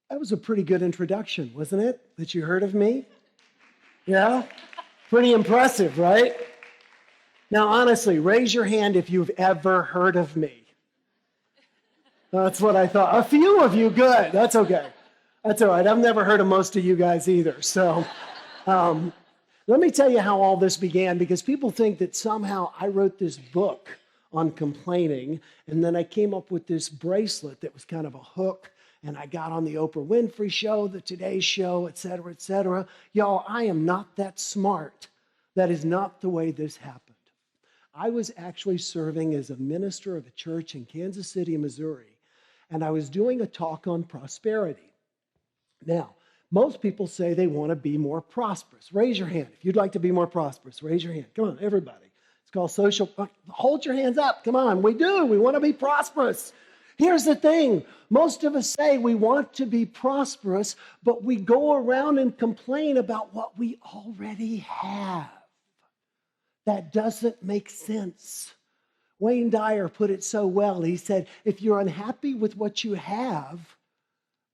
That was a pretty good introduction, wasn't it? That you heard of me? Yeah? Pretty impressive, right? Now, honestly, raise your hand if you've ever heard of me. That's what I thought. A few of you, good. That's okay. That's all right. I've never heard of most of you guys either. So let me tell you how all this began, because people think that somehow I wrote this book on complaining, and then I came up with this bracelet that was kind of a hook, and I got on the Oprah Winfrey Show, the Today Show, et cetera, et cetera. Y'all, I am not that smart. That is not the way this happened. I was actually serving as a minister of a church in Kansas City, Missouri, and I was doing a talk on prosperity. Now, most people say they want to be more prosperous. Raise your hand if you'd like to be more prosperous. Raise your hand. Come on, everybody. It's called social. Hold your hands up. Come on. We do. We want to be prosperous. Here's the thing. Most of us say we want to be prosperous, but we go around and complain about what we already have. That doesn't make sense. Wayne Dyer put it so well. He said, if you're unhappy with what you have,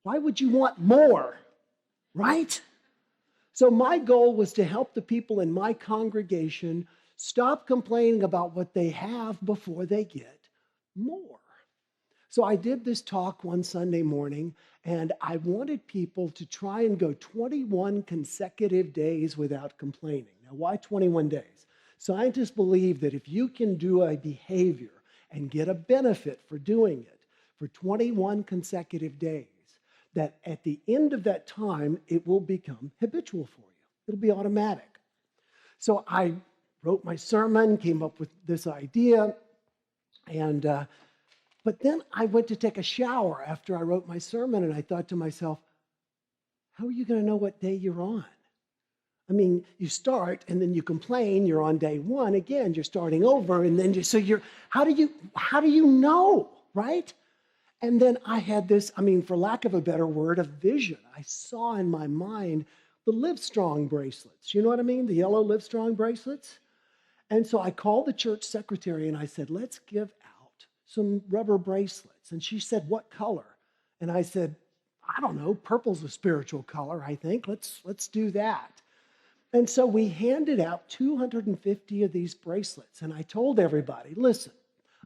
why would you want more? Right? So my goal was to help the people in my congregation stop complaining about what they have before they get more. So I did this talk one Sunday morning, and I wanted people to try and go 21 consecutive days without complaining. Now, why 21 days? Scientists believe that if you can do a behavior and get a benefit for doing it for 21 consecutive days, that at the end of that time, it will become habitual for you. It'll be automatic. So I wrote my sermon, came up with this idea, and but then I went to take a shower after I wrote my sermon, and I thought to myself, how are you going to know what day you're on? I mean, you start and then you complain, you're on day one, again, you're starting over, and then how do you know, right? And then I had this, for lack of a better word, a vision. I saw in my mind the Livestrong bracelets. You know what I mean? The yellow Livestrong bracelets. And so I called the church secretary and I said, let's give out some rubber bracelets. And she said, what color? And I said, I don't know, purple's a spiritual color, I think. Let's do that. And so we handed out 250 of these bracelets. And I told everybody, listen,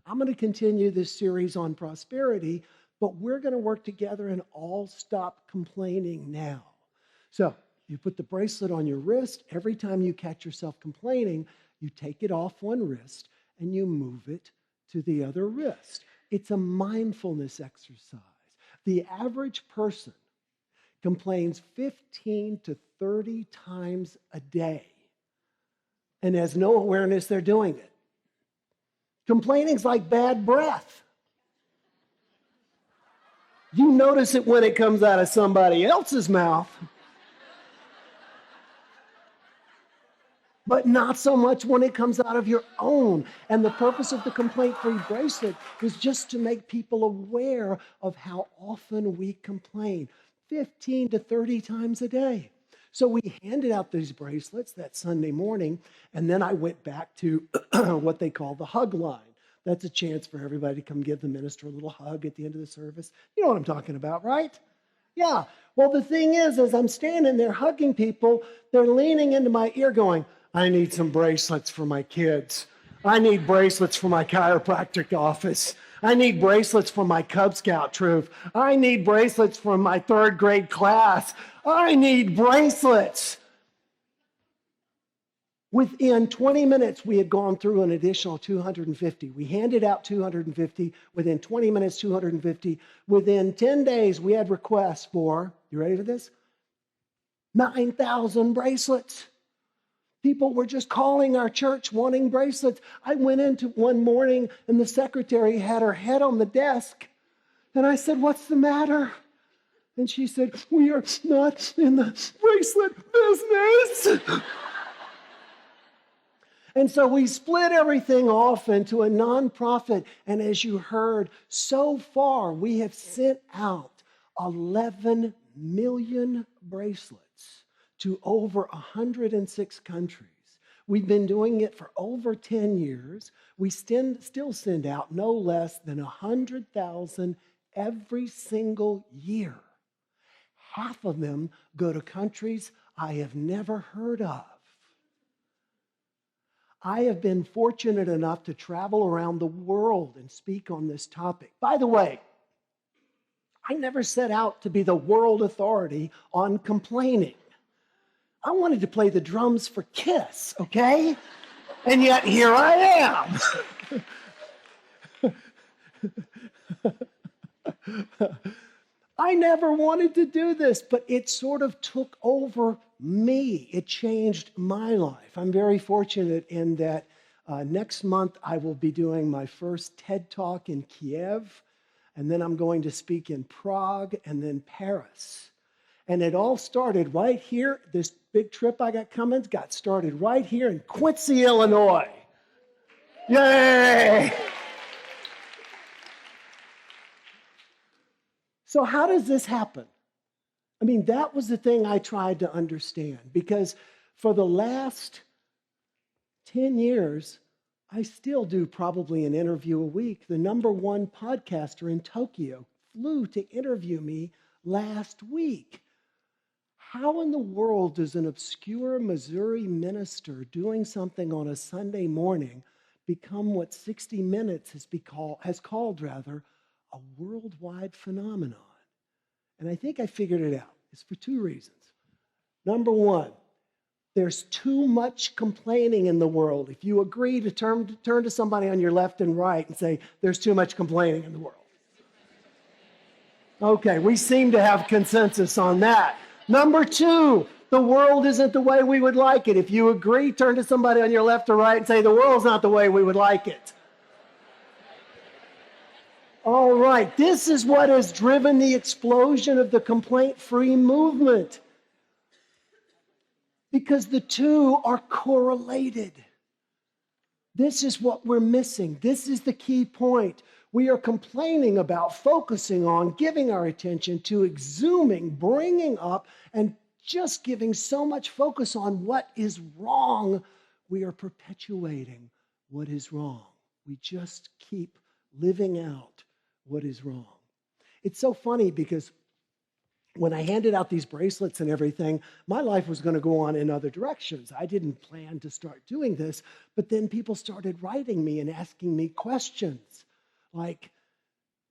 I'm going to continue this series on prosperity, but we're going to work together and all stop complaining now. So you put the bracelet on your wrist. Every time you catch yourself complaining, you take it off one wrist and you move it to the other wrist. It's a mindfulness exercise. The average person complains 15 to 30 times a day and has no awareness they're doing it. Complaining's like bad breath. You notice it when it comes out of somebody else's mouth, but not so much when it comes out of your own. And the purpose of the complaint-free bracelet was just to make people aware of how often we complain, 15 to 30 times a day. So we handed out these bracelets that Sunday morning, and then I went back to what they call the hug line. That's a chance for everybody to come give the minister a little hug at the end of the service. You know what I'm talking about, right? Yeah. Well, the thing is, as I'm standing there hugging people, they're leaning into my ear going, I need some bracelets for my kids. I need bracelets for my chiropractic office. I need bracelets for my Cub Scout troop. I need bracelets for my third grade class. I need bracelets. Within 20 minutes, we had gone through an additional 250. We handed out 250. Within 20 minutes, 250. Within 10 days, we had requests for, you ready for this? 9,000 bracelets. People were just calling our church wanting bracelets. I went into one morning and the secretary had her head on the desk. And I said, what's the matter? And she said, we are not in the bracelet business. And so we split everything off into a nonprofit. And as you heard, so far we have sent out 11 million bracelets to over 106 countries. We've been doing it for over 10 years. We still send out no less than 100,000 every single year. half of them go to countries I have never heard of. I have been fortunate enough to travel around the world and speak on this topic. By the way, I never set out to be the world authority on complaining. I wanted to play the drums for Kiss, okay? And yet here I am. I never wanted to do this, but it sort of took over me. It changed my life. I'm very fortunate in that next month I will be doing my first TED Talk in Kiev, and then I'm going to speak in Prague and then Paris. And it all started right here. This big trip I got coming got started right here in Quincy, Illinois. Yay! So how does this happen? I mean, that was the thing I tried to understand, because for the last 10 years, I still do probably an interview a week. The number one podcaster in Tokyo flew to interview me last week. How in the world does an obscure Missouri minister doing something on a Sunday morning become what 60 Minutes has called a worldwide phenomenon? And I think I figured it out. It's for two reasons. Number one, there's too much complaining in the world. If you agree to turn to somebody on your left and right and say, there's too much complaining in the world. Okay, we seem to have consensus on that. Number two, the world isn't the way we would like it. If you agree, turn to somebody on your left or right and say, the world's not the way we would like it. All right, this is what has driven the explosion of the complaint-free movement, because the two are correlated. This is what we're missing. This is the key point. We are complaining about, focusing on, giving our attention to, exhuming, bringing up, and just giving so much focus on what is wrong. We are perpetuating what is wrong. We just keep living out what is wrong. It's so funny because when I handed out these bracelets and everything, my life was going to go on in other directions. I didn't plan to start doing this, but then people started writing me and asking me questions like,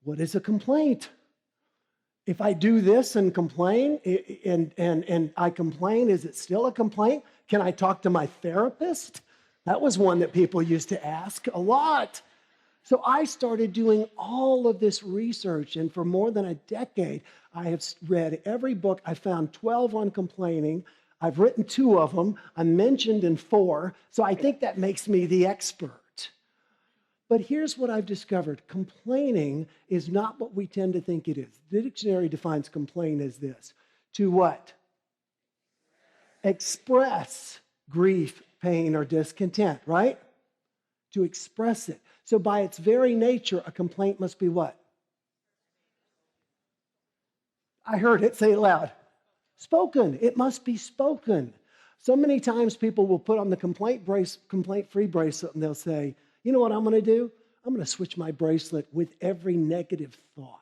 what is a complaint? If I do this and complain, and I complain, is it still a complaint? Can I talk to my therapist? That was one that people used to ask a lot. So I started doing all of this research, and for more than a decade, I have read every book. I found 12 on complaining. I've written 2 of them. I'm mentioned in 4, so I think that makes me the expert. But here's what I've discovered. Complaining is not what we tend to think it is. The dictionary defines complain as this: to what? Express grief, pain, or discontent, right? To express it. So by its very nature, a complaint must be what? I heard it. Say it loud. Spoken. It must be spoken. So many times people will put on the complaint-free bracelet and they'll say, you know what I'm going to do? I'm going to switch my bracelet with every negative thought.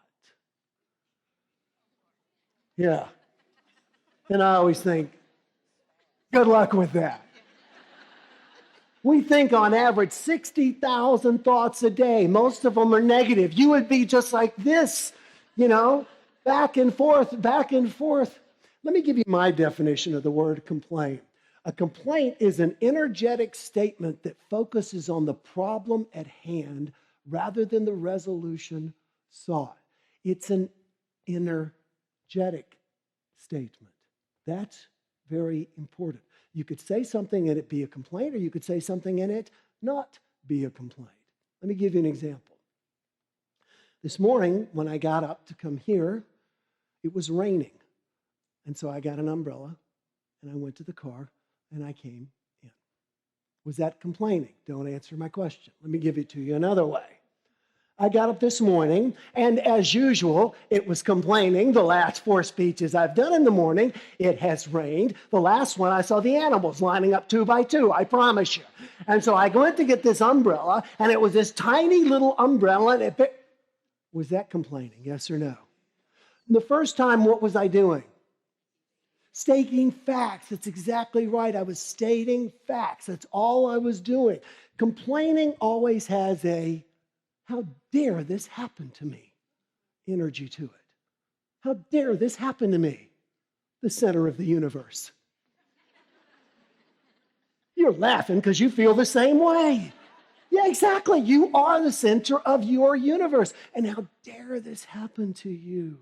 Yeah. And I always think, good luck with that. We think on average 60,000 thoughts a day. Most of them are negative. You would be just like this, back and forth, back and forth. Let me give you my definition of the word complaint. A complaint is an energetic statement that focuses on the problem at hand rather than the resolution sought. It's an energetic statement. That's very important. You could say something and it be a complaint, or you could say something and it not be a complaint. Let me give you an example. This morning, when I got up to come here, it was raining. And so I got an umbrella and I went to the car and I came in. Was that complaining? Don't answer my question. Let me give it to you another way. I got up this morning, and as usual, it was complaining. The last 4 speeches I've done in the morning, it has rained. The last one, I saw the animals lining up 2 by 2, I promise you. And so I went to get this umbrella, and it was this tiny little umbrella. Was that complaining, yes or no? The first time, what was I doing? Stating facts. That's exactly right. I was stating facts. That's all I was doing. Complaining always has a, how dare this happen to me, energy to it. How dare this happen to me, the center of the universe. You're laughing because you feel the same way. Yeah, exactly. You are the center of your universe. And how dare this happen to you?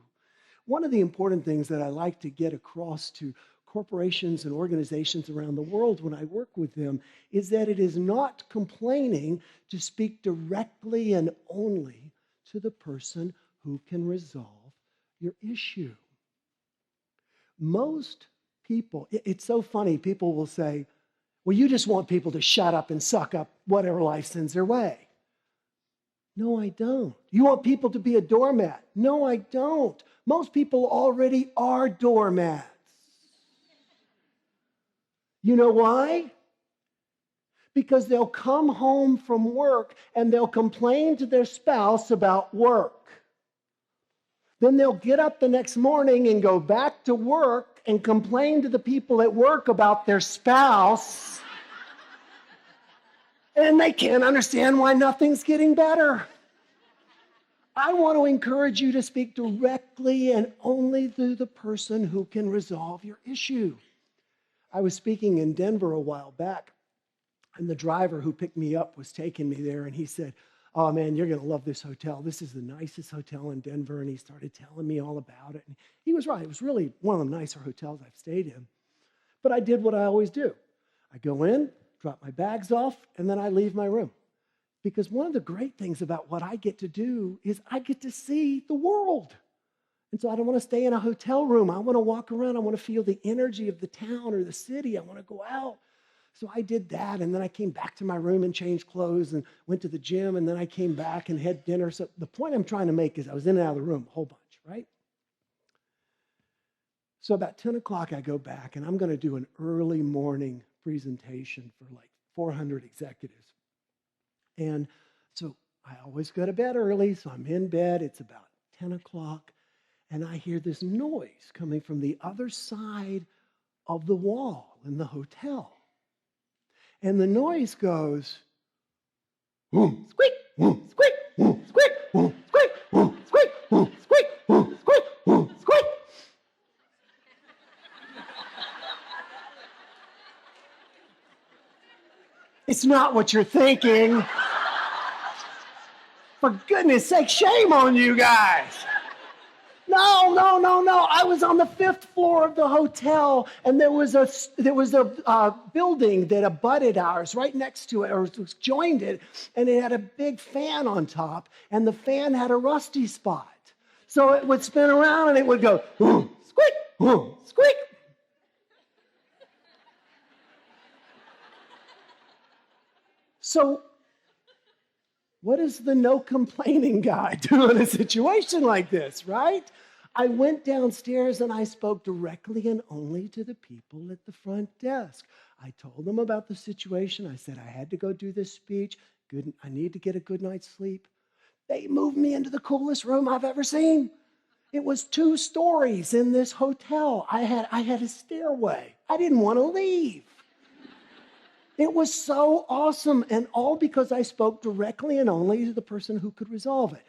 One of the important things that I like to get across to corporations and organizations around the world when I work with them is that it is not complaining to speak directly and only to the person who can resolve your issue. Most people, it's so funny, people will say, well, you just want people to shut up and suck up whatever life sends their way. No, I don't. You want people to be a doormat? No, I don't. Most people already are doormats. You know why? Because they'll come home from work and they'll complain to their spouse about work. Then they'll get up the next morning and go back to work and complain to the people at work about their spouse. And they can't understand why nothing's getting better. I want to encourage you to speak directly and only to the person who can resolve your issue. I was speaking in Denver a while back, and the driver who picked me up was taking me there, and he said, oh man, you're going to love this hotel. This is the nicest hotel in Denver. And he started telling me all about it. And he was right. It was really one of the nicer hotels I've stayed in. But I did what I always do. I go in, drop my bags off, and then I leave my room. Because one of the great things about what I get to do is I get to see the world. And so I don't want to stay in a hotel room. I want to walk around. I want to feel the energy of the town or the city. I want to go out. So I did that, and then I came back to my room and changed clothes and went to the gym, and then I came back and had dinner. So the point I'm trying to make is I was in and out of the room a whole bunch, right? So about 10 o'clock, I go back, and I'm going to do an early morning presentation for like 400 executives. And so I always go to bed early, so I'm in bed. It's about 10 o'clock, and I hear this noise coming from the other side of the wall in the hotel. And the noise goes, boom, squeak, boom, squeak, boom, squeak, boom, squeak, boom, squeak, boom, squeak, boom, squeak, boom, squeak. It's not what you're thinking. For goodness sake, shame on you guys. No. I was on the 5th floor of the hotel, and there was a building that abutted ours right next to it, or was joined it, and it had a big fan on top, and the fan had a rusty spot. So it would spin around, and it would go, boom, squeak, boom, squeak. So what does the no complaining guy do in a situation like this, right? I went downstairs and I spoke directly and only to the people at the front desk. I told them about the situation. I said I had to go do this speech. I need to get a good night's sleep. They moved me into the coolest room I've ever seen. It was 2 stories in this hotel. I had a stairway. I didn't want to leave. It was so awesome, and all because I spoke directly and only to the person who could resolve it.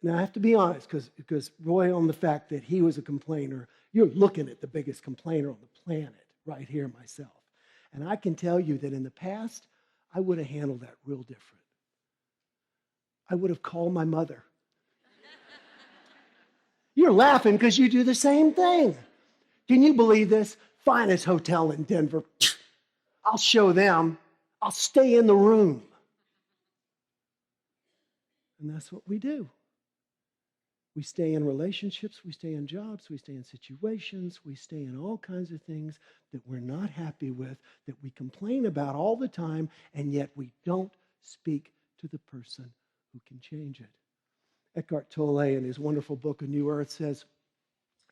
Now, I have to be honest, because Roy, on the fact that he was a complainer, you're looking at the biggest complainer on the planet right here, myself. And I can tell you that in the past, I would have handled that real different. I would have called my mother. You're laughing because you do the same thing. Can you believe this? Finest hotel in Denver. I'll show them. I'll stay in the room. And that's what we do. We stay in relationships, we stay in jobs, we stay in situations, we stay in all kinds of things that we're not happy with, that we complain about all the time, and yet we don't speak to the person who can change it. Eckhart Tolle, in his wonderful book, A New Earth, says,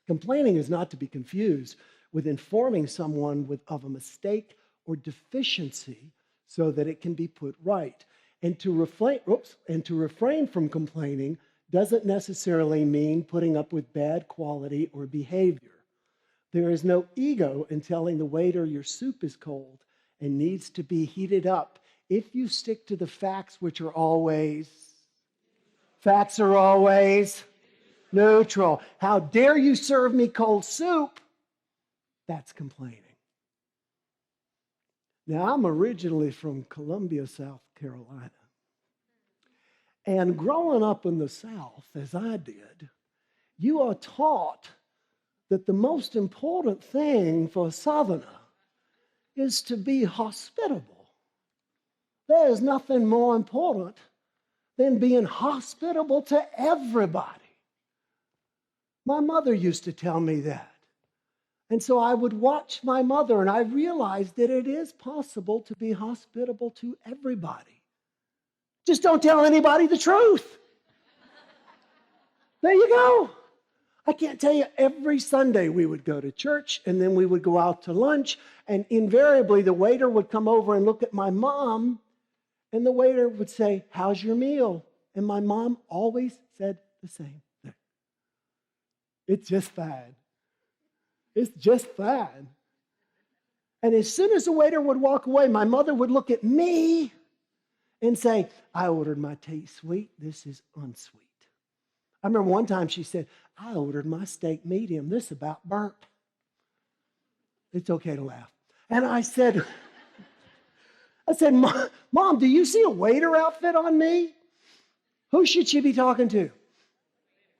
complaining is not to be confused with informing someone of a mistake or deficiency so that it can be put right. And to refrain from complaining doesn't necessarily mean putting up with bad quality or behavior. There is no ego in telling the waiter your soup is cold and needs to be heated up if you stick to the facts, which are always, facts are always neutral. How dare you serve me cold soup? That's complaining. Now, I'm originally from Columbia, South Carolina. And growing up in the South, as I did, you are taught that the most important thing for a Southerner is to be hospitable. There is nothing more important than being hospitable to everybody. My mother used to tell me that. And so I would watch my mother, and I realized that it is possible to be hospitable to everybody. Just don't tell anybody the truth. There you go. I can't tell you, every Sunday we would go to church, and then we would go out to lunch, and invariably the waiter would come over and look at my mom, and the waiter would say, "How's your meal?" And my mom always said the same thing. "It's just fine. It's just fine." And as soon as the waiter would walk away, my mother would look at me and say, "I ordered my tea sweet. This is unsweet." I remember one time she said, "I ordered my steak medium. This about burnt." It's okay to laugh. And I said, "Mom, do you see a waiter outfit on me? Who should she be talking to?"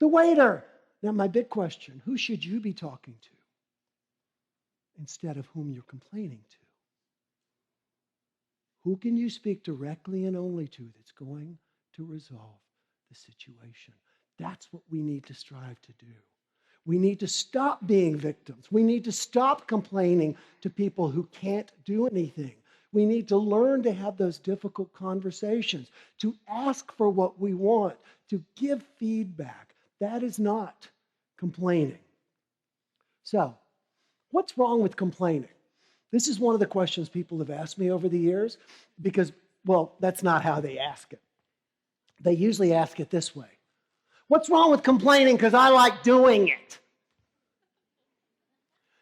The waiter. Now, my big question, who should you be talking to instead of whom you're complaining to? Who can you speak directly and only to that's going to resolve the situation? That's what we need to strive to do. We need to stop being victims. We need to stop complaining to people who can't do anything. We need to learn to have those difficult conversations, to ask for what we want, to give feedback. That is not complaining. So, what's wrong with complaining? This is one of the questions people have asked me over the years because, well, that's not how they ask it. They usually ask it this way. What's wrong with complaining? Because I like doing it.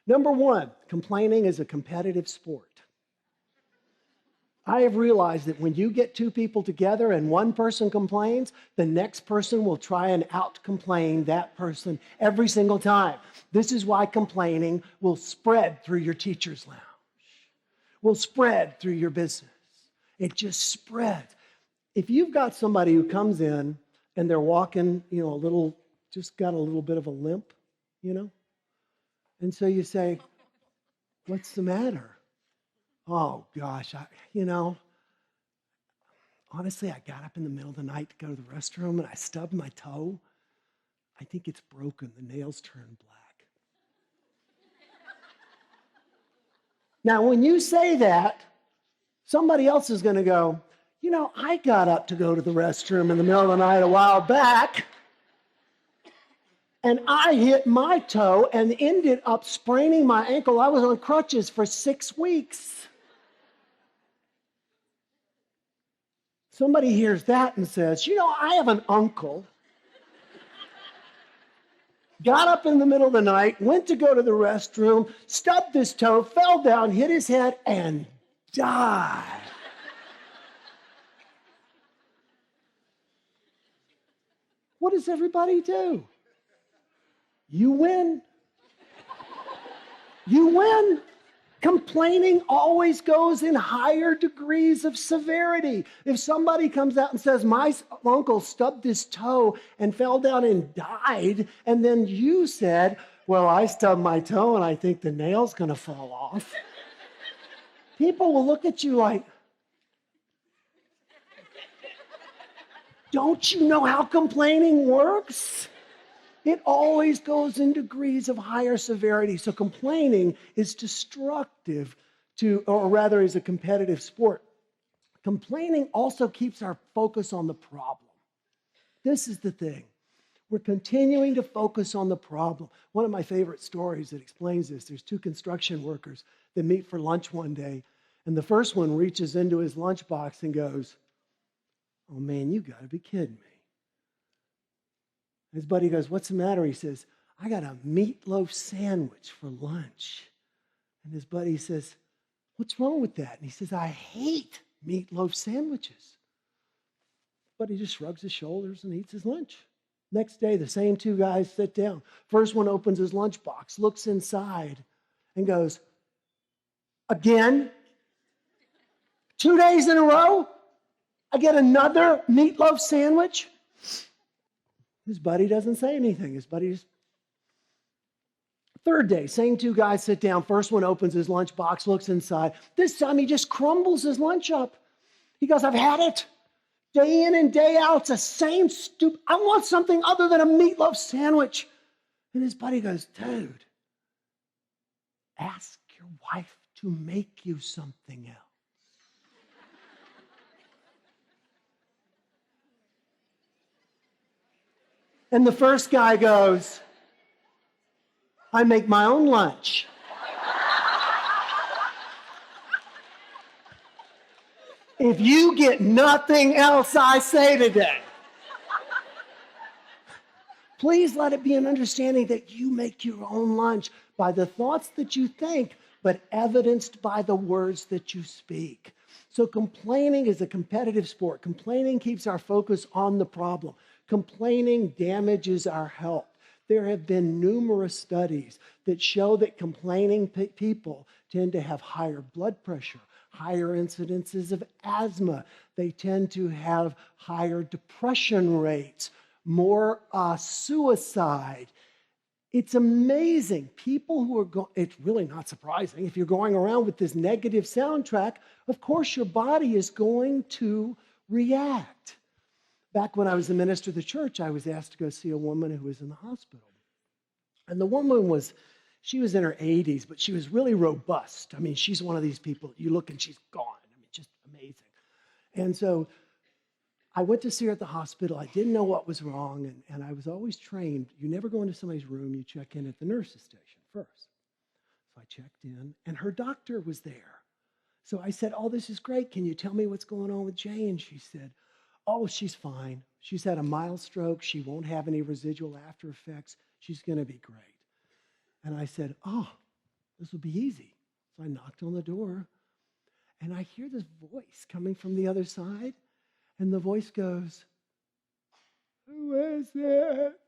Number one, complaining is a competitive sport. I have realized that when you get two people together and one person complains, the next person will try and out-complain that person every single time. This is why complaining will spread through your teacher's lounge, will spread through your business. It just spreads. If you've got somebody who comes in and they're walking, just got a little bit of a limp, and so you say, "What's the matter?" "Oh, gosh, honestly, I got up in the middle of the night to go to the restroom and I stubbed my toe. I think it's broken. The nails turned black." Now, when you say that, somebody else is going to go, "I got up to go to the restroom in the middle of the night a while back, and I hit my toe and ended up spraining my ankle. I was on crutches for 6 weeks." Somebody hears that and says, "I have an uncle. Got up in the middle of the night, went to go to the restroom, stubbed his toe, fell down, hit his head, and died." What does everybody do? You win. You win. Complaining always goes in higher degrees of severity. If somebody comes out and says, "My uncle stubbed his toe and fell down and died," and then you said, "Well, I stubbed my toe and I think the nail's going to fall off," people will look at you like, "Don't you know how complaining works?" It always goes in degrees of higher severity. So complaining is destructive or rather is a competitive sport. Complaining also keeps our focus on the problem. This is the thing. We're continuing to focus on the problem. One of my favorite stories that explains this, there's two construction workers that meet for lunch one day, and the first one reaches into his lunchbox and goes, "Oh man, you gotta be kidding me." His buddy goes, "What's the matter?" He says, I got a meatloaf sandwich for lunch. And his buddy says, what's wrong with that? And he says, I hate meatloaf sandwiches. But he just shrugs his shoulders and eats his lunch. Next day, the same two guys sit down. First one opens his lunchbox, looks inside, and goes, again? 2 days in a row? I get another meatloaf sandwich? His buddy doesn't say anything. His buddy just... Third day, same two guys sit down. First one opens his lunchbox, looks inside. This time he just crumbles his lunch up. He goes, I've had it. Day in and day out, it's the same stupid... I want something other than a meatloaf sandwich. And his buddy goes, dude, ask your wife to make you something else. And the first guy goes, I make my own lunch. If you get nothing else I say today, please let it be an understanding that you make your own lunch by the thoughts that you think, but evidenced by the words that you speak. So complaining is a competitive sport. Complaining keeps our focus on the problem. Complaining damages our health. There have been numerous studies that show that complaining people tend to have higher blood pressure, higher incidences of asthma. They tend to have higher depression rates, more suicide. It's amazing. People who are it's really not surprising. If you're going around with this negative soundtrack, of course your body is going to react. Back when I was the minister of the church, I was asked to go see a woman who was in the hospital. And the woman she was in her 80s, but she was really robust. I mean, she's one of these people, you look and she's gone. I mean, just amazing. And so I went to see her at the hospital. I didn't know what was wrong, and I was always trained, you never go into somebody's room, you check in at the nurse's station first. So I checked in, and her doctor was there. So I said, oh, this is great. Can you tell me what's going on with Jay? And she said, oh, she's fine. She's had a mild stroke. She won't have any residual after effects. She's going to be great. And I said, oh, this will be easy. So I knocked on the door, and I hear this voice coming from the other side, and the voice goes, who is it?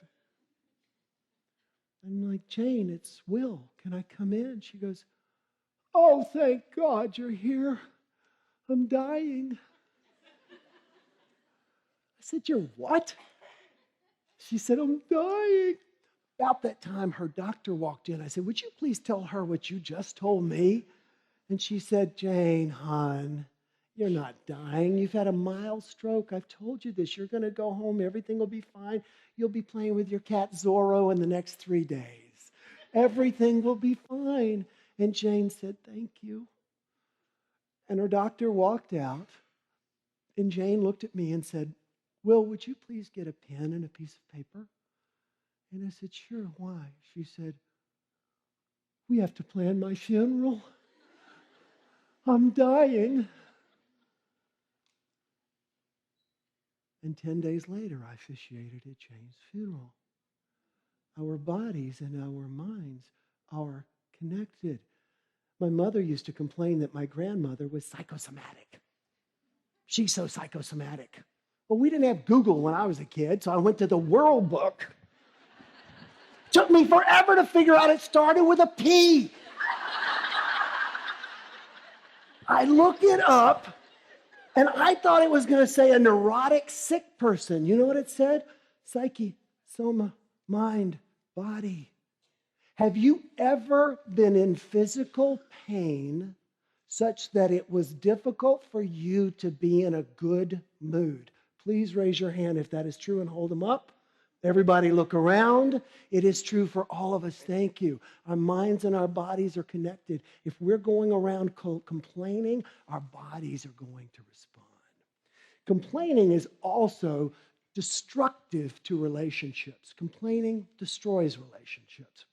I'm like, Jane, it's Will. Can I come in? She goes, oh, thank God you're here. I'm dying. I said, you're what? She said, I'm dying. About that time, her doctor walked in. I said, would you please tell her what you just told me? And she said, Jane, hon, you're not dying. You've had a mild stroke. I've told you this. You're going to go home. Everything will be fine. You'll be playing with your cat Zorro in the next 3 days. Everything will be fine. And Jane said, thank you. And her doctor walked out. And Jane looked at me and said, Will, would you please get a pen and a piece of paper? And I said, sure, why? She said, we have to plan my funeral. I'm dying. And 10 days later, I officiated at Jane's funeral. Our bodies and our minds are connected. My mother used to complain that my grandmother was psychosomatic. She's so psychosomatic. Well, we didn't have Google when I was a kid, so I went to the World Book. Took me forever to figure out it started with a P. I looked it up, and I thought it was going to say a neurotic, sick person. You know what it said? Psyche, soma, mind, body. Have you ever been in physical pain such that it was difficult for you to be in a good mood? Please raise your hand if that is true and hold them up. Everybody look around. It is true for all of us. Thank you. Our minds and our bodies are connected. If we're going around complaining, our bodies are going to respond. Complaining is also destructive to relationships. Complaining destroys relationships.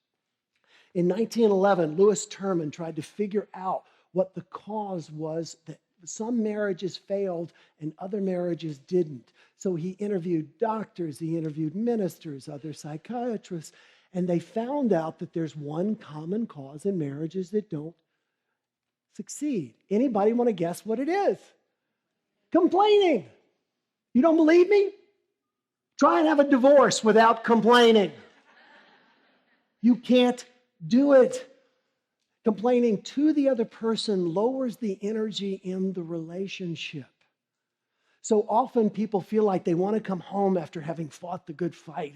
In 1911, Lewis Terman tried to figure out what the cause was that some marriages failed and other marriages didn't. So he interviewed doctors, he interviewed ministers, other psychiatrists, And they found out that there's one common cause in marriages that don't succeed. Anybody want to guess what it is? Complaining. You don't believe me? Try and have a divorce without complaining. You can't do it. Complaining to the other person lowers the energy in the relationship. So often people feel like they want to come home after having fought the good fight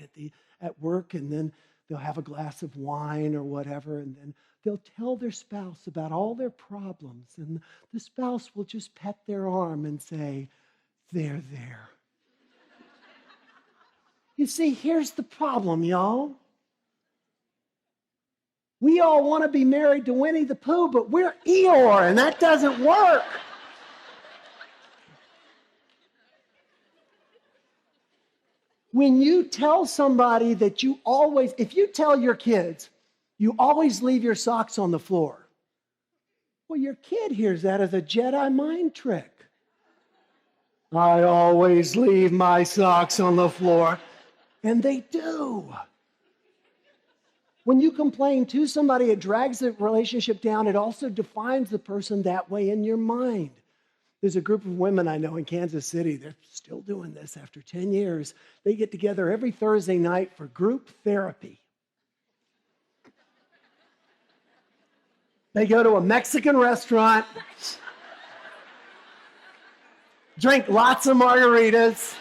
at work, and then they'll have a glass of wine or whatever, and then they'll tell their spouse about all their problems, and the spouse will just pet their arm and say, "There, there." You see, here's the problem, y'all. We all want to be married to Winnie the Pooh, but we're Eeyore, and that doesn't work. When you tell somebody that if you tell your kids, you always leave your socks on the floor, well, your kid hears that as a Jedi mind trick. I always leave my socks on the floor. And they do. When you complain to somebody, it drags the relationship down. It also defines the person that way in your mind. There's a group of women I know in Kansas City. They're still doing this after 10 years. They get together every Thursday night for group therapy. They go to a Mexican restaurant, drink lots of margaritas,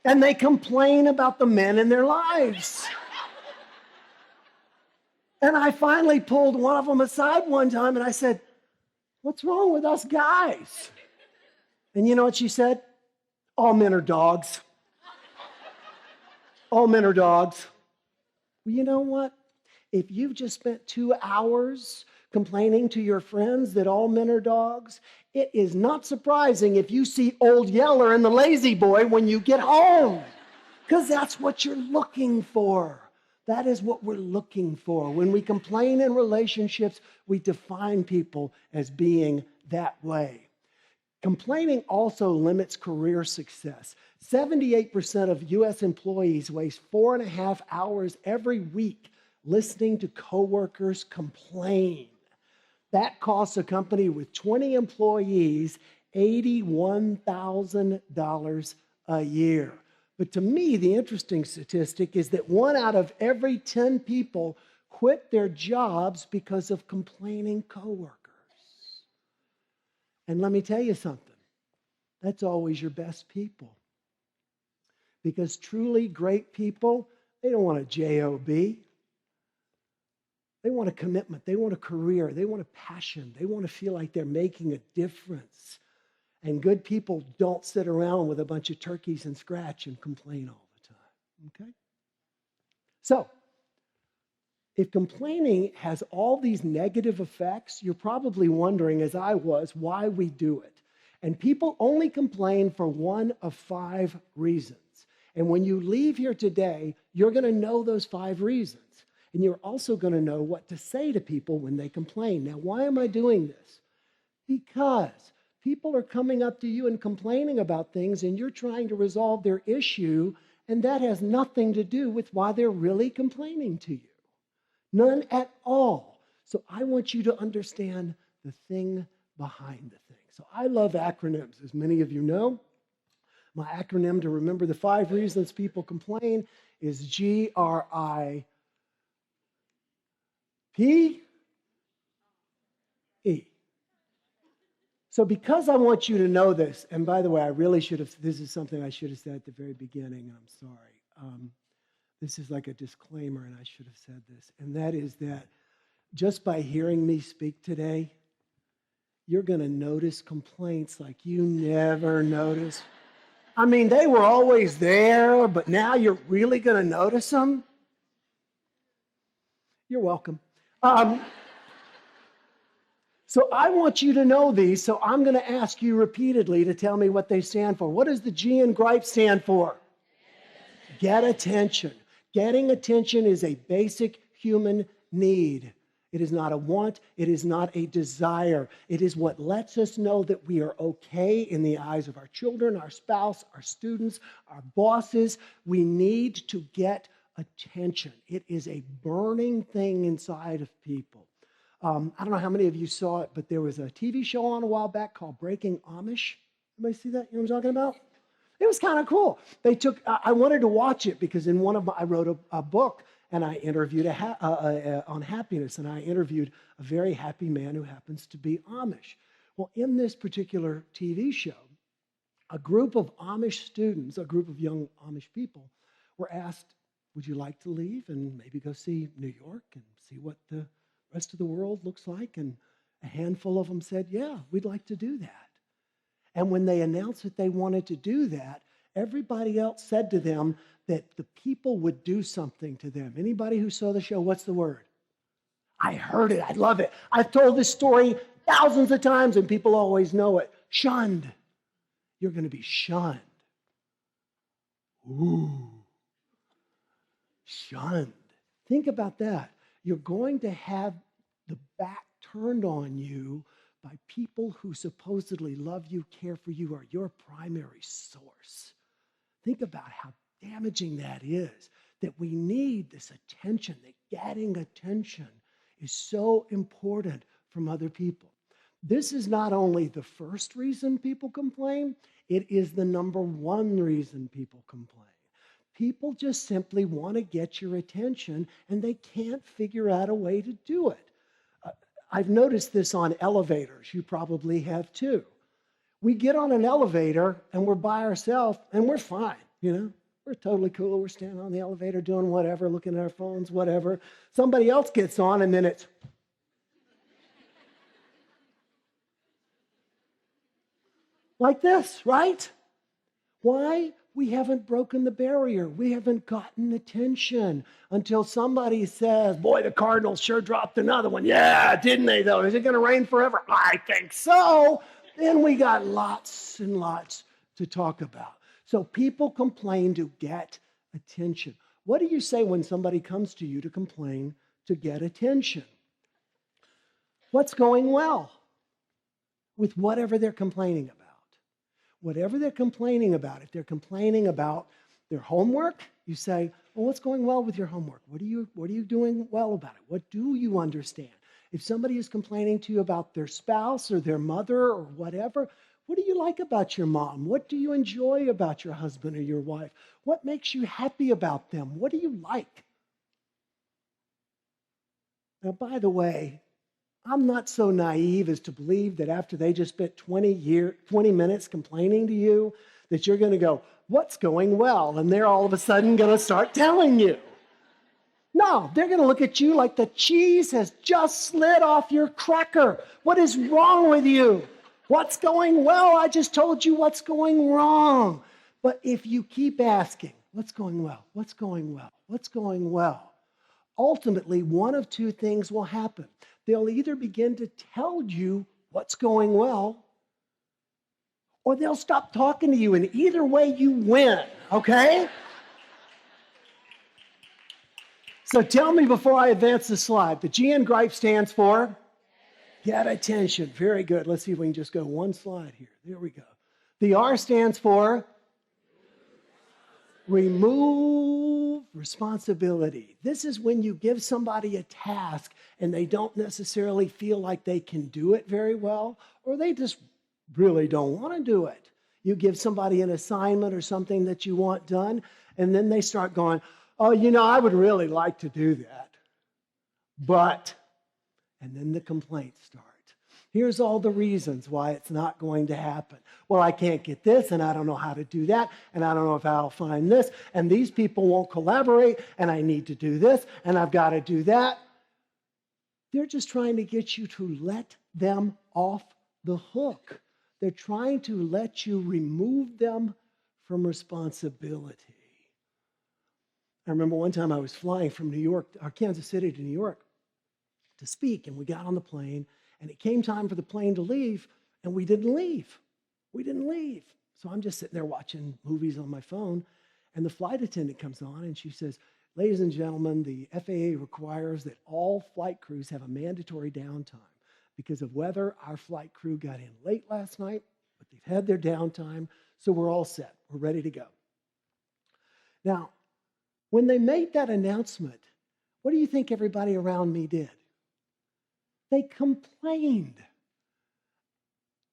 and they complain about the men in their lives. And I finally pulled one of them aside one time and I said, "What's wrong with us guys?" And you know what she said? "All men are dogs. All men are dogs." Well, you know what? If you've just spent 2 hours complaining to your friends that all men are dogs, it is not surprising if you see Old Yeller and the Lazy Boy when you get home, because that's what you're looking for. That is what we're looking for. When we complain in relationships, we define people as being that way. Complaining also limits career success. 78% of U.S. employees waste 4.5 hours every week listening to coworkers complain. That costs a company with 20 employees $81,000 a year. But to me, the interesting statistic is that 1 out of every 10 people quit their jobs because of complaining coworkers. And let me tell you something, that's always your best people. Because truly great people, they don't want a job. They want a commitment. They want a career. They want a passion. They want to feel like they're making a difference. And good people don't sit around with a bunch of turkeys and scratch and complain all the time. Okay? So, if complaining has all these negative effects, you're probably wondering, as I was, why we do it. And people only complain for one of 5 reasons. And when you leave here today, you're going to know those 5 reasons. And you're also going to know what to say to people when they complain. Now, why am I doing this? Because people are coming up to you and complaining about things, and you're trying to resolve their issue, and that has nothing to do with why they're really complaining to you. None at all. So I want you to understand the thing behind the thing. So I love acronyms, as many of you know. My acronym to remember the 5 reasons people complain is GRIPE. So because I want you to know this, and by the way, I really should have, this is something I should have said at the very beginning, and I'm sorry. This is like a disclaimer, and I should have said this, and that is that just by hearing me speak today, you're going to notice complaints like you never noticed. I mean, they were always there, but now you're really going to notice them? You're welcome. So I want you to know these, so I'm going to ask you repeatedly to tell me what they stand for. What does the G in GRIPE stand for? Get attention. Getting attention is a basic human need. It is not a want. It is not a desire. It is what lets us know that we are okay in the eyes of our children, our spouse, our students, our bosses. We need to get attention. It is a burning thing inside of people. I don't know how many of you saw it, but there was a TV show on a while back called Breaking Amish. Anybody see that? You know what I'm talking about? It was kind of cool. I wanted to watch it because I wrote a book and I interviewed on happiness, and I interviewed a very happy man who happens to be Amish. Well, in this particular TV show, a group of Amish students, a group of young Amish people, were asked, would you like to leave and maybe go see New York and see what the rest of the world looks like? And a handful of them said, yeah, we'd like to do that. And when they announced that they wanted to do that, everybody else said to them that the people would do something to them. Anybody who saw the show, what's the word? I heard it. I love it. I've told this story thousands of times and people always know it. Shunned. You're going to be shunned. Ooh. Shunned. Think about that. You're going to have the back turned on you by people who supposedly love you, care for you, are your primary source. Think about how damaging that is, that we need this attention, that getting attention is so important from other people. This is not only the first reason people complain, it is the number one reason people complain. People just simply want to get your attention and they can't figure out a way to do it. I've noticed this on elevators. You probably have too. We get on an elevator and we're by ourselves and we're fine, you know. We're totally cool. We're standing on the elevator doing whatever, looking at our phones, whatever. Somebody else gets on and then it's like this, right? Why? We haven't broken the barrier. We haven't gotten attention until somebody says, boy, the Cardinals sure dropped another one. Yeah, didn't they though? Is it going to rain forever? I think so. Then we got lots and lots to talk about. So people complain to get attention. What do you say when somebody comes to you to complain to get attention? What's going well with whatever they're complaining about? Whatever they're complaining about, if they're complaining about their homework, you say, well, what's going well with your homework? What are you doing well about it? What do you understand? If somebody is complaining to you about their spouse or their mother or whatever, what do you like about your mom? What do you enjoy about your husband or your wife? What makes you happy about them? What do you like? Now, by the way, I'm not so naive as to believe that after they just spent 20 minutes complaining to you, that you're going to go, what's going well? And they're all of a sudden going to start telling you. No, they're going to look at you like the cheese has just slid off your cracker. What is wrong with you? What's going well? I just told you what's going wrong. But if you keep asking, what's going well? What's going well? What's going well? Ultimately, one of two things will happen. They'll either begin to tell you what's going well, or they'll stop talking to you. And either way, you win, okay? So tell me before I advance the slide, the G in gripe stands for? Get attention. Very good. Let's see if we can just go one slide here. There we go. The R stands for? Remove responsibility. This is when you give somebody a task and they don't necessarily feel like they can do it very well, or they just really don't want to do it. You give somebody an assignment or something that you want done, and then they start going, oh, I would really like to do that, but, and then the complaints start. Here's all the reasons why it's not going to happen. Well, I can't get this, and I don't know how to do that, and I don't know if I'll find this, and these people won't collaborate, and I need to do this, and I've got to do that. They're just trying to get you to let them off the hook. They're trying to let you remove them from responsibility. I remember one time I was flying from New York, or Kansas City to New York to speak, and we got on the plane, and it came time for the plane to leave, and we didn't leave. We didn't leave. So I'm just sitting there watching movies on my phone, and the flight attendant comes on, and she says, ladies and gentlemen, the FAA requires that all flight crews have a mandatory downtime. Because of weather, our flight crew got in late last night, but they've had their downtime, so we're all set. We're ready to go. Now, When they made that announcement, what do you think everybody around me did? They complained.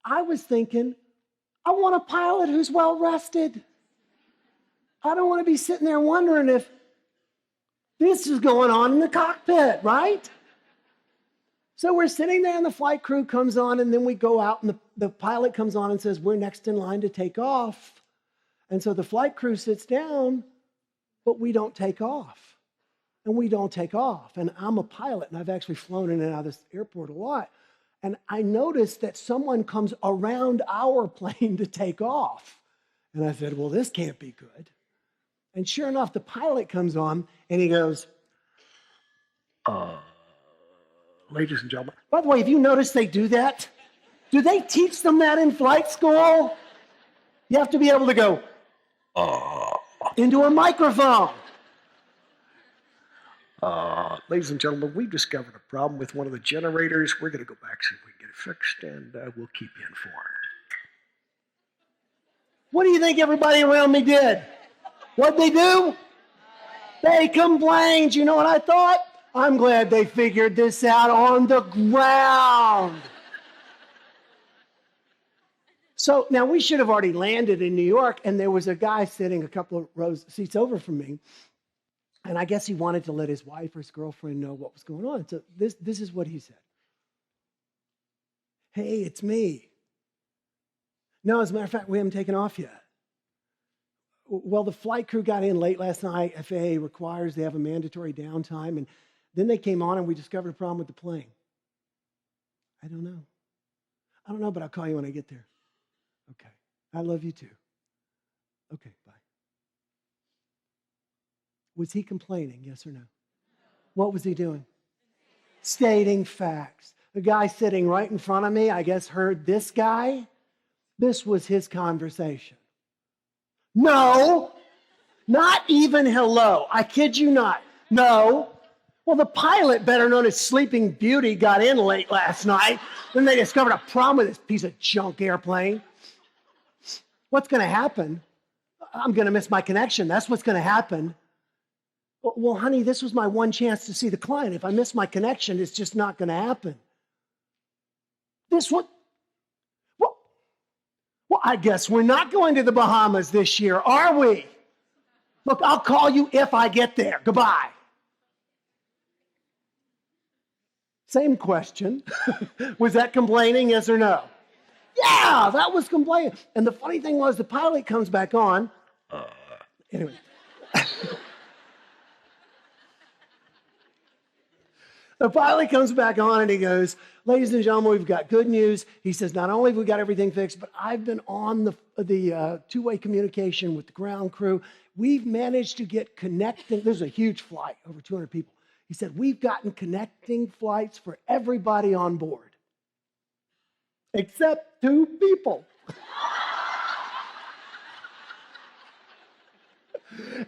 I was thinking, I want a pilot who's well rested. I don't want to be sitting there wondering if this is going on in the cockpit, right? So we're sitting there and the flight crew comes on, and then we go out and the pilot comes on and says, we're next in line to take off. And so the flight crew sits down, but we don't take off. And we don't take off. And I'm a pilot, and I've actually flown in and out of this airport a lot. And I noticed that someone comes around our plane to take off. And I said, well, this can't be good. And sure enough, the pilot comes on, and he goes, ladies and gentlemen. By the way, have you noticed they do that? Do they teach them that in flight school? You have to be able to go into a microphone. Ladies and gentlemen, we've discovered a problem with one of the generators. We're going to go back, see if we can get it fixed, and we'll keep you informed. What do you think everybody around me did? What'd they do? They complained. You know what I thought? I'm glad they figured this out on the ground. So now we should have already landed in New York, and there was a guy sitting a couple of rows seats over from me. And I guess he wanted to let his wife or his girlfriend know what was going on. So this is what he said. Hey, it's me. No, as a matter of fact, we haven't taken off yet. Well, the flight crew got in late last night. FAA requires they have a mandatory downtime. And then they came on and we discovered a problem with the plane. I don't know, but I'll call you when I get there. Okay. I love you too. Okay, bye. Was he complaining, yes or no? What was he doing? Stating facts. The guy sitting right in front of me, I guess, heard this guy. This was his conversation. No, not even hello. I kid you not. No. Well, the pilot, better known as Sleeping Beauty, got in late last night. Then they discovered a problem with this piece of junk airplane. What's going to happen? I'm going to miss my connection. That's what's going to happen. Well, honey, this was my one chance to see the client. If I miss my connection, it's just not going to happen. Well, I guess we're not going to the Bahamas this year, are we? Look, I'll call you if I get there. Goodbye. Same question. Was that complaining, yes or no? Yeah, that was complaining. And the funny thing was the pilot comes back on. Anyway. The pilot comes back on and he goes, ladies and gentlemen, we've got good news. He says, not only have we got everything fixed, but I've been on the two-way communication with the ground crew. We've managed to get connecting. There's a huge flight, over 200 people. He said, we've gotten connecting flights for everybody on board, except 2 people.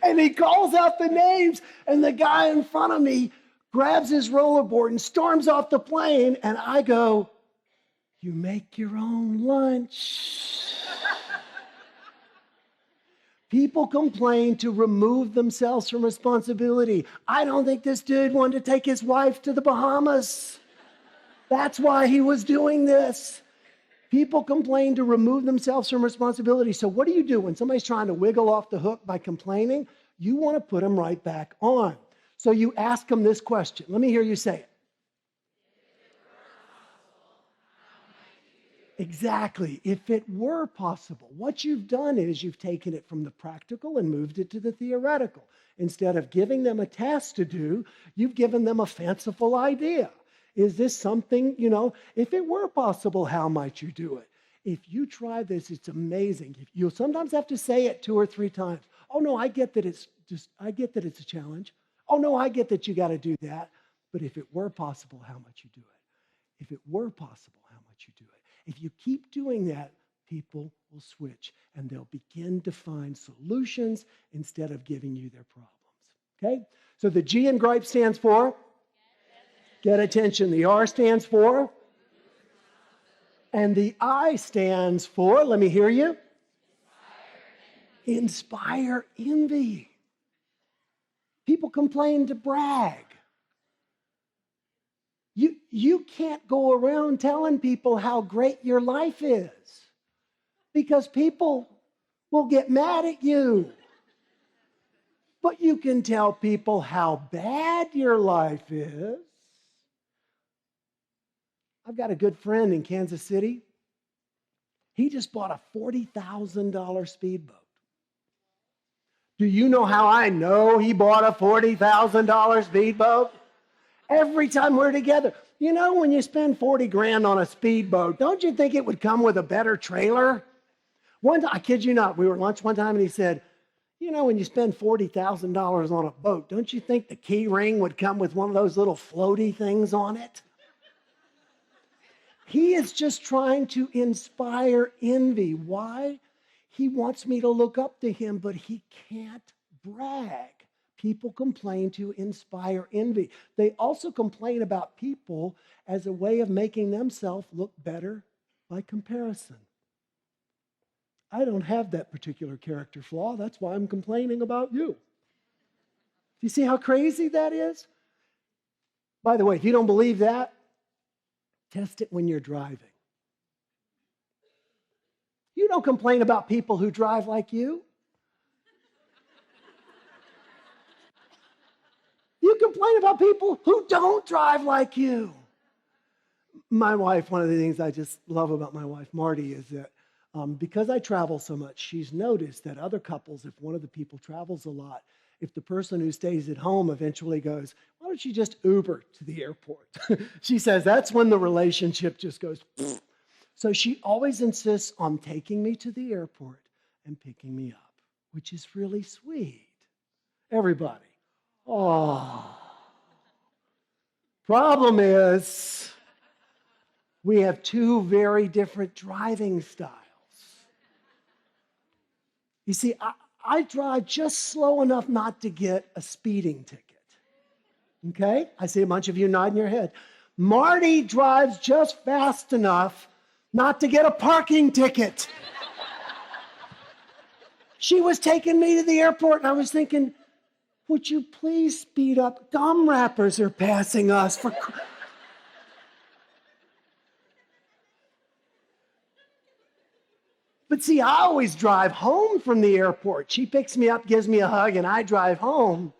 And he calls out the names, and the guy in front of me grabs his rollerboard and storms off the plane, and I go, you make your own lunch. People complain to remove themselves from responsibility. I don't think this dude wanted to take his wife to the Bahamas. That's why he was doing this. People complain to remove themselves from responsibility. So what do you do when somebody's trying to wiggle off the hook by complaining? You want to put them right back on. So you ask them this question. Let me hear you say it. Exactly. If it were possible. What you've done is you've taken it from the practical and moved it to the theoretical. Instead of giving them a task to do, you've given them a fanciful idea. Is this something, if it were possible, how might you do it? If you try this, it's amazing. You'll sometimes have to say it 2 or 3 times. Oh no, I get that it's a challenge. Oh no, I get that you got to do that. But if it were possible, how might you do it? If it were possible, how might you do it? If you keep doing that, people will switch and they'll begin to find solutions instead of giving you their problems. Okay? So the G in gripe stands for get attention. The R stands for and the I stands for, let me hear you, inspire envy. People complain to brag. You can't go around telling people how great your life is because people will get mad at you. But you can tell people how bad your life is. I've got a good friend in Kansas City. He just bought a $40,000 speedboat. Do you know how I know he bought a $40,000 speedboat? Every time we're together. You know, when you spend 40 grand on a speedboat, don't you think it would come with a better trailer? One time, I kid you not, we were at lunch one time and he said, you know, when you spend $40,000 on a boat, don't you think the key ring would come with one of those little floaty things on it? He is just trying to inspire envy. Why? He wants me to look up to him, but he can't brag. People complain to inspire envy. They also complain about people as a way of making themselves look better by comparison. I don't have that particular character flaw. That's why I'm complaining about you. Do you see how crazy that is? By the way, if you don't believe that, test it when you're driving. You don't complain about people who drive like you. You complain about people who don't drive like you. My wife, one of the things I just love about my wife, Marty, is that because I travel so much, she's noticed that other couples, if one of the people travels a lot, if the person who stays at home eventually goes, why don't you just Uber to the airport? She says that's when the relationship just goes. So she always insists on taking me to the airport and picking me up, which is really sweet. Everybody. Oh. Problem is, we have two very different driving styles. You see, I drive just slow enough not to get a speeding ticket. Okay? I see a bunch of you nodding your head. Marty drives just fast enough not to get a parking ticket. She was taking me to the airport, and I was thinking, would you please speed up? Gum wrappers are passing us. But see, I always drive home from the airport. She picks me up, gives me a hug, and I drive home,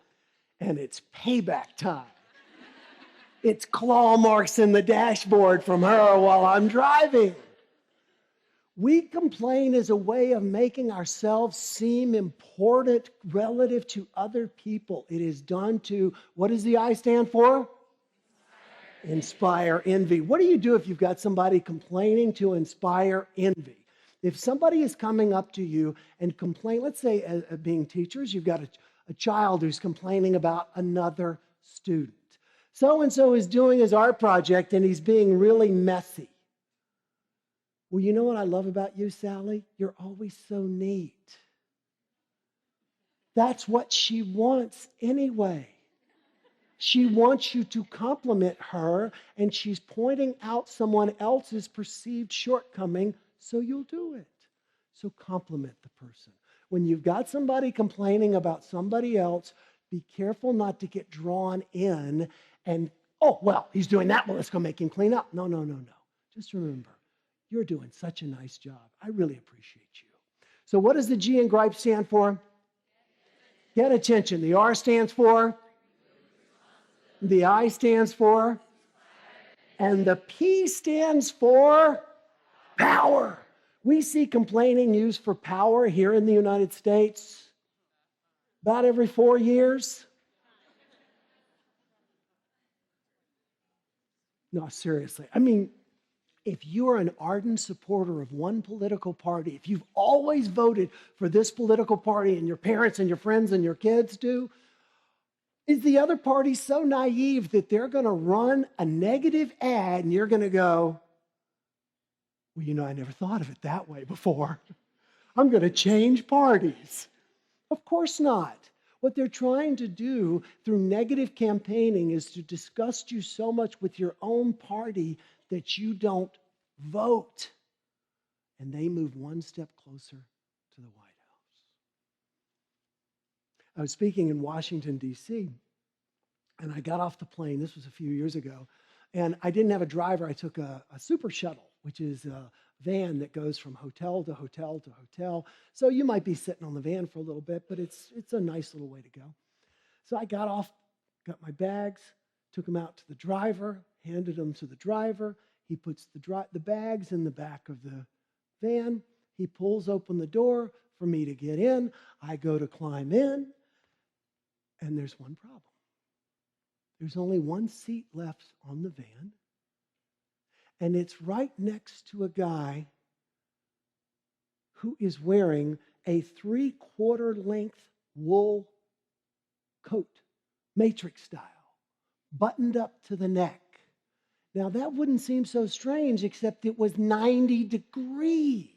and it's payback time. It's claw marks in the dashboard from her while I'm driving. We complain as a way of making ourselves seem important relative to other people. It is done to, what does the I stand for? Inspire envy. What do you do if you've got somebody complaining to inspire envy? If somebody is coming up to you and complain, let's say being teachers, you've got a child who's complaining about another student. So-and-so is doing his art project and he's being really messy. Well, you know what I love about you, Sally? You're always so neat. That's what she wants anyway. She wants you to compliment her, and she's pointing out someone else's perceived shortcoming, so you'll do it. So compliment the person. When you've got somebody complaining about somebody else, be careful not to get drawn in and, oh, well, he's doing that. Well, let's go make him clean up. No. Just remember, you're doing such a nice job. I really appreciate you. So what does the G in gripe stand for? Get attention. The R stands for? The I stands for? And the P stands for? Power. We see complaining used for power here in the United States about every 4 years. No, seriously. I mean, if you're an ardent supporter of one political party, if you've always voted for this political party and your parents and your friends and your kids do, is the other party so naive that they're going to run a negative ad and you're going to go, well, you know, I never thought of it that way before. I'm going to change parties. Of course not. What they're trying to do through negative campaigning is to disgust you so much with your own party that you don't vote. And they move one step closer to the White House. I was speaking in Washington, D.C., and I got off the plane. This was a few years ago. And I didn't have a driver. I took a super shuttle, which is a van that goes from hotel to hotel to hotel. So you might be sitting on the van for a little bit, but it's a nice little way to go. So I got off, got my bags, took them out to the driver, handed them to the driver. He puts the bags in the back of the van. He pulls open the door for me to get in. I go to climb in, and there's one problem. There's only one seat left on the van, and it's right next to a guy who is wearing a 3/4 length wool coat, matrix style, buttoned up to the neck. Now, that wouldn't seem so strange, except it was 90 degrees.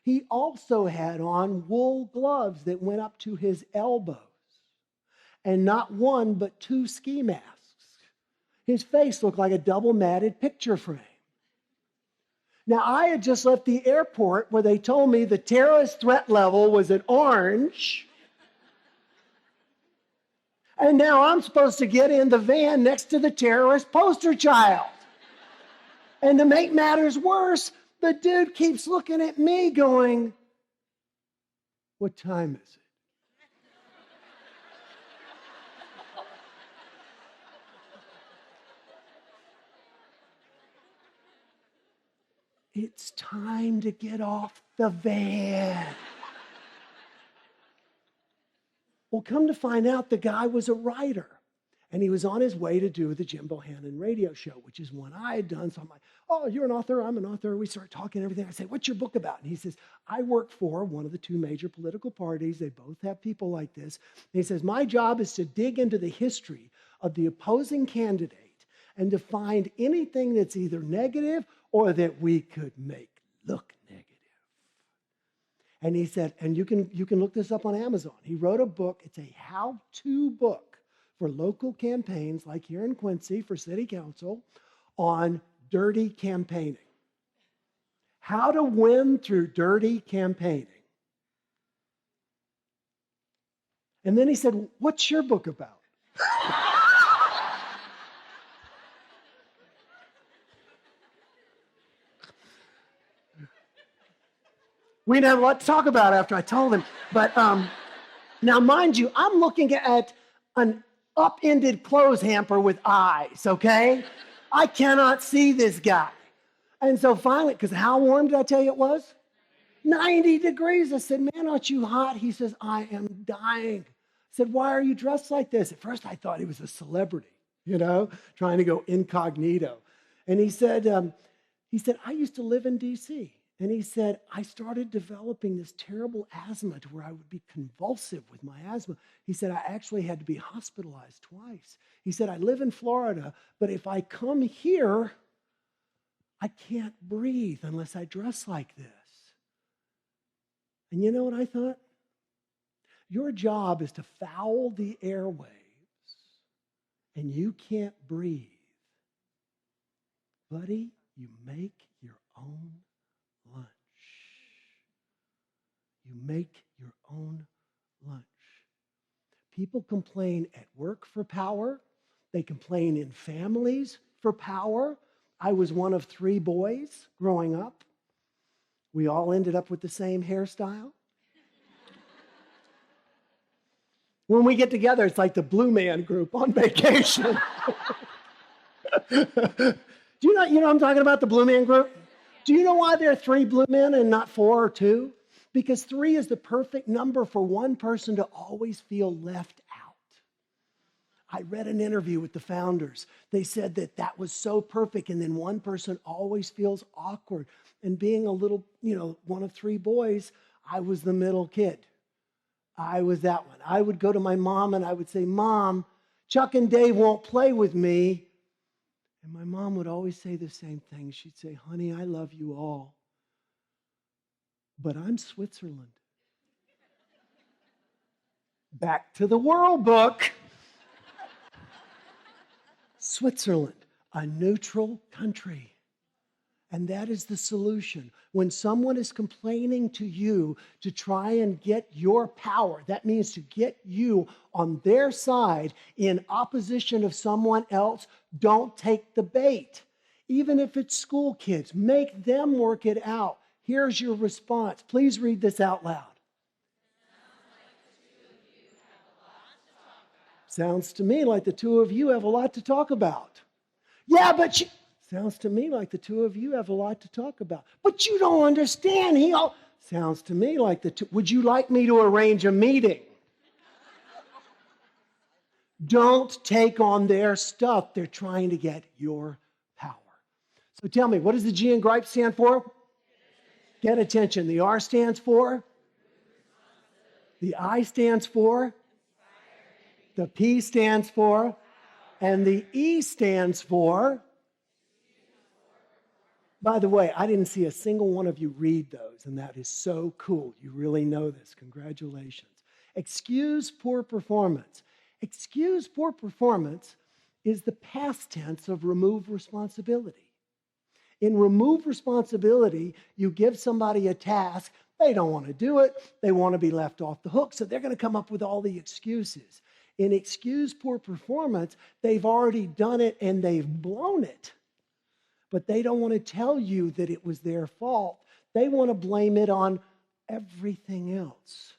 He also had on wool gloves that went up to his elbows, and not one, but 2 ski masks. His face looked like a double-matted picture frame. Now, I had just left the airport where they told me the terrorist threat level was at orange. And now I'm supposed to get in the van next to the terrorist poster child. And to make matters worse, the dude keeps looking at me going, "What time is it?" It's time to get off the van. Well, come to find out, the guy was a writer, and he was on his way to do the Jim Bohannon radio show, which is one I had done. So I'm like, "Oh, you're an author, I'm an author." We start talking and everything. I say, "What's your book about?" And he says, "I work for one of the 2 major political parties. They both have people like this." And he says, "My job is to dig into the history of the opposing candidate and to find anything that's either negative or that we could make look negative." And he said, and you can look this up on Amazon. He wrote a book. It's a how-to book for local campaigns, like here in Quincy for city council, on dirty campaigning. How to win through dirty campaigning. And then he said, "What's your book about?" We didn't have a lot to talk about after I told him. But now, mind you, I'm looking at an upended clothes hamper with eyes, okay? I cannot see this guy. And so finally, because how warm did I tell you it was? 90 degrees. I said, "Man, aren't you hot?" He says, "I am dying." I said, "Why are you dressed like this?" At first, I thought he was a celebrity, trying to go incognito. And he said, "I used to live in D.C., and he said, I started developing this terrible asthma to where I would be convulsive with my asthma." He said, "I actually had to be hospitalized twice." He said, "I live in Florida, but if I come here, I can't breathe unless I dress like this." And you know what I thought? Your job is to foul the airwaves, and you can't breathe. Buddy, you make your own lunch. You make your own lunch. People complain at work for power. They complain in families for power. I was one of 3 boys growing up. We all ended up with the same hairstyle. When we get together, it's like the Blue Man Group on vacation. Do you know I'm talking about, the Blue Man Group? Do you know why there are 3 blue men and not 4 or 2? Because 3 is the perfect number for one person to always feel left out. I read an interview with the founders. They said that was so perfect, and then one person always feels awkward. And being a little, one of 3 boys, I was the middle kid. I was that one. I would go to my mom and I would say, "Mom, Chuck and Dave won't play with me." And my mom would always say the same thing. She'd say, "Honey, I love you all, but I'm Switzerland." Back to the World Book. Switzerland, a neutral country. And that is the solution. When someone is complaining to you to try and get your power, that means to get you on their side in opposition of someone else, don't take the bait. Even if it's school kids, make them work it out. Here's your response. Please read this out loud. Sounds to me like the two of you have a lot to talk about. Yeah, but sounds to me like the two of you have a lot to talk about. But you don't understand. Sounds to me like the two. Would you like me to arrange a meeting? Don't take on their stuff. They're trying to get your power. So tell me, what does the G in gripe stand for? Get attention. The R stands for? The I stands for? The P stands for? And the E stands for? By the way, I didn't see a single one of you read those, and that is so cool. You really know this. Congratulations. Excuse poor performance. Excuse poor performance is the past tense of remove responsibility. In remove responsibility, you give somebody a task, they don't want to do it, they want to be left off the hook, so they're going to come up with all the excuses. In excuse poor performance, they've already done it and they've blown it. But they don't want to tell you that it was their fault. They want to blame it on everything else.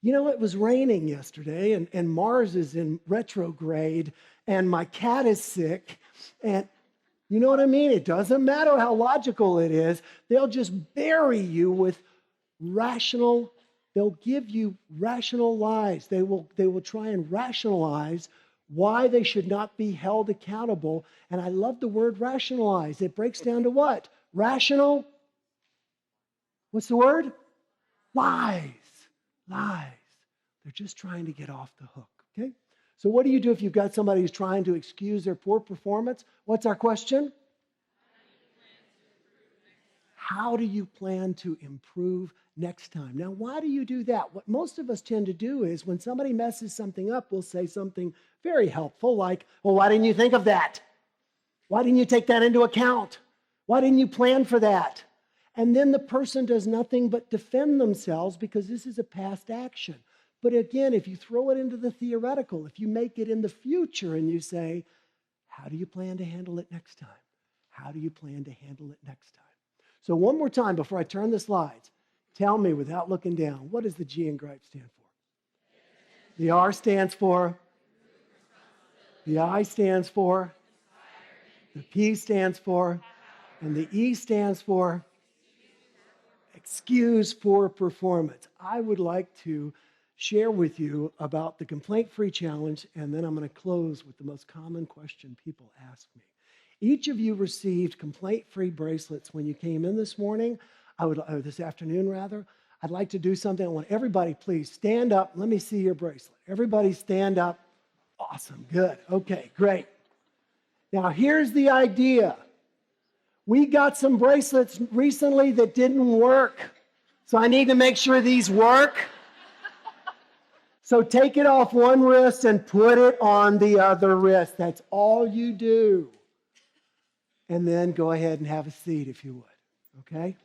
You know, it was raining yesterday, and Mars is in retrograde, and my cat is sick, and you know what I mean? It doesn't matter how logical it is. They'll just bury you with they'll give you rational lies. They will try and rationalize why they should not be held accountable. And I love the word rationalize. It breaks down to what? Rational? What's the word? Lies. Lies. They're just trying to get off the hook, okay? So what do you do if you've got somebody who's trying to excuse their poor performance? What's our question? How do you plan to improve next time? Now, why do you do that? What most of us tend to do is when somebody messes something up, we'll say something very helpful like, well, why didn't you think of that? Why didn't you take that into account? Why didn't you plan for that? And then the person does nothing but defend themselves because this is a past action. But again, if you throw it into the theoretical, if you make it in the future and you say, how do you plan to handle it next time? How do you plan to handle it next time? So one more time before I turn the slides, tell me without looking down, what does the G in gripe stand for? The R stands for? The I stands for? The P stands for? And the E stands for? Excuse poor performance. I would like to share with you about the Complaint-Free Challenge, and then I'm going to close with the most common question people ask me. Each of you received complaint-free bracelets when you came in this morning, this afternoon rather. I'd like to do something. I want everybody, please stand up. Let me see your bracelet. Everybody stand up. Awesome, good. Okay, great. Now here's the idea. We got some bracelets recently that didn't work. So I need to make sure these work. So take it off one wrist and put it on the other wrist. That's all you do. And then go ahead and have a seat if you would, okay?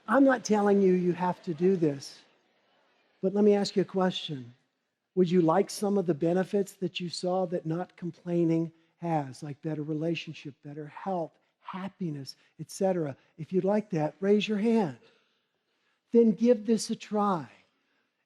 I'm not telling you you have to do this, but let me ask you a question. Would you like some of the benefits that you saw that not complaining has, like better relationship, better health, happiness, etc.? If you'd like that, raise your hand. Then give this a try.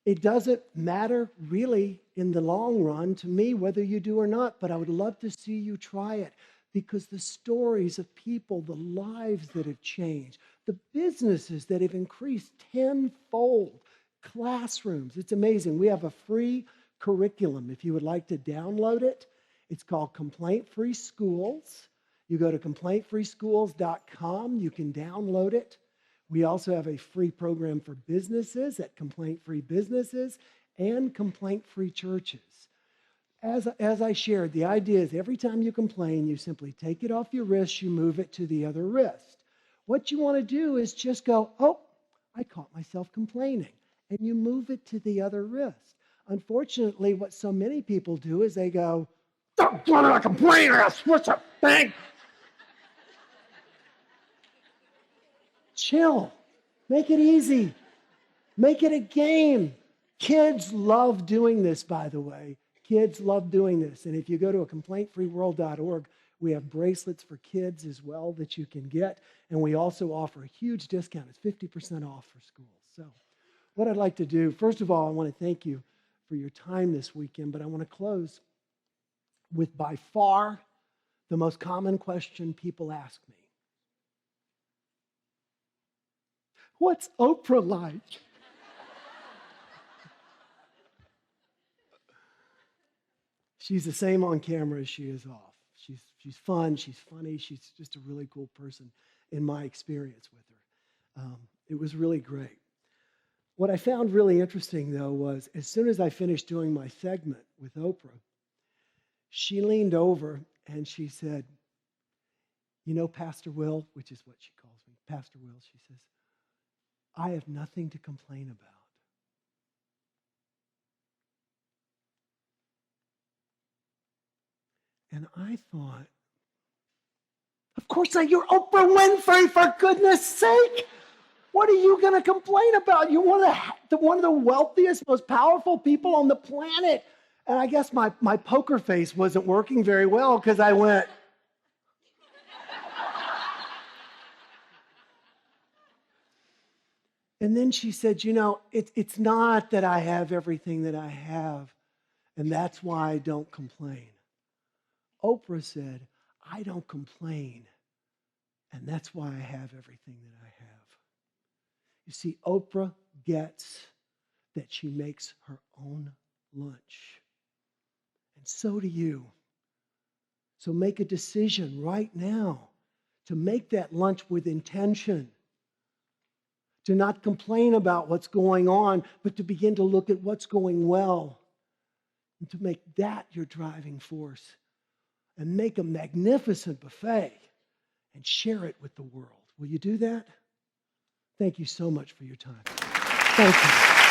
It doesn't matter really in the long run to me whether you do or not, but I would love to see you try it because the stories of people, the lives that have changed, the businesses that have increased tenfold, classrooms, it's amazing. We have a free curriculum if you would like to download it. It's called Complaint Free Schools. You go to complaintfreeschools.com, you can download it. We also have a free program for businesses at Complaint Free Businesses and Complaint Free Churches. As I shared, the idea is every time you complain, you simply take it off your wrist, you move it to the other wrist. What you want to do is just go, oh, I caught myself complaining, and you move it to the other wrist. Unfortunately, what so many people do is they go, I'm a complainer, what's a thing? Chill. Make it easy. Make it a game. Kids love doing this, by the way. Kids love doing this. And if you go to a complaintfreeworld.org, we have bracelets for kids as well that you can get. And we also offer a huge discount. It's 50% off for schools. So what I'd like to do, first of all, I want to thank you for your time this weekend, but I want to close with by far the most common question people ask me. What's Oprah like? She's the same on camera as she is off. She's fun, she's funny, she's just a really cool person in my experience with her. It was really great. What I found really interesting, though, was as soon as I finished doing my segment with Oprah, she leaned over and she said, you know, Pastor Will, which is what she calls me, Pastor Will, she says, I have nothing to complain about. And I thought, of course not, you're Oprah Winfrey, for goodness sake. What are you going to complain about? You're one of the wealthiest, most powerful people on the planet. And I guess my poker face wasn't working very well because I went, and then she said, you know, it's not that I have everything that I have, and that's why I don't complain. Oprah said, I don't complain, and that's why I have everything that I have. You see, Oprah gets that she makes her own lunch. And so do you. So make a decision right now to make that lunch with intention. To not complain about what's going on, but to begin to look at what's going well. And to make that your driving force. And make a magnificent buffet and share it with the world. Will you do that? Thank you so much for your time. Thank you.